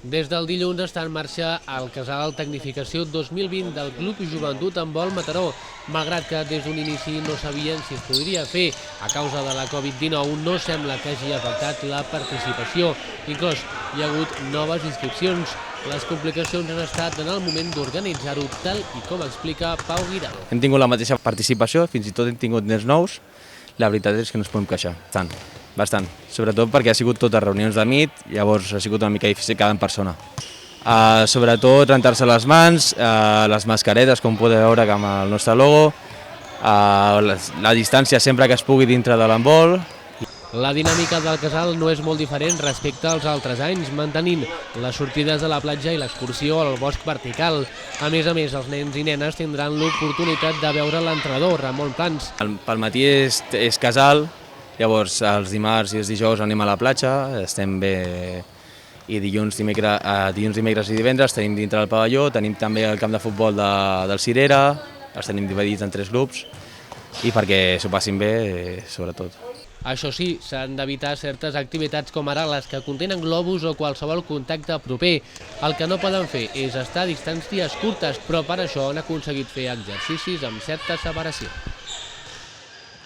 Des del dilluns està en marxa el Casal Tecnificació 2020 del Club Joventut Handbol Mataró, malgrat que des d'un inici no sabien si es podria fer. A causa de la Covid-19 no sembla que hagi afectat la participació. Inclús hi ha hagut noves inscripcions. Les complicacions han estat en el moment d'organitzar-ho, tal i com explica Pau Guirado. Hem tingut la mateixa participació, fins i tot hem tingut nens nous. La veritat és que no ens podem queixar, bastant. Sobretot perquè ha sigut totes reunions de Meet, llavors ha sigut una mica difícil quedar en persona. Sobretot rentar-se les mans, les mascaretes, com podeu veure amb el nostre logo, la distància sempre que es pugui dintre de l'handbol. La dinàmica del casal no és molt diferent respecte als altres anys, mantenint les sortides a la platja i l'excursió al bosc vertical. A més, els nens i nenes tindran l'oportunitat de veure l'entrenador, Ramon Plans. Pel matí és casal, llavors els dimarts i els dijous anem a la platja, estem bé, i dilluns, dimecres i divendres tenim dintre del pavelló, tenim també el camp de futbol del Cirera, els tenim dividits en 3 grups, i perquè s'ho passin bé, sobretot. Això sí, s'han d'evitar certes activitats com ara les que contenen globus o qualsevol contacte proper. El que no poden fer és estar a distàncies curtes, però per això han aconseguit fer exercicis amb certa separació.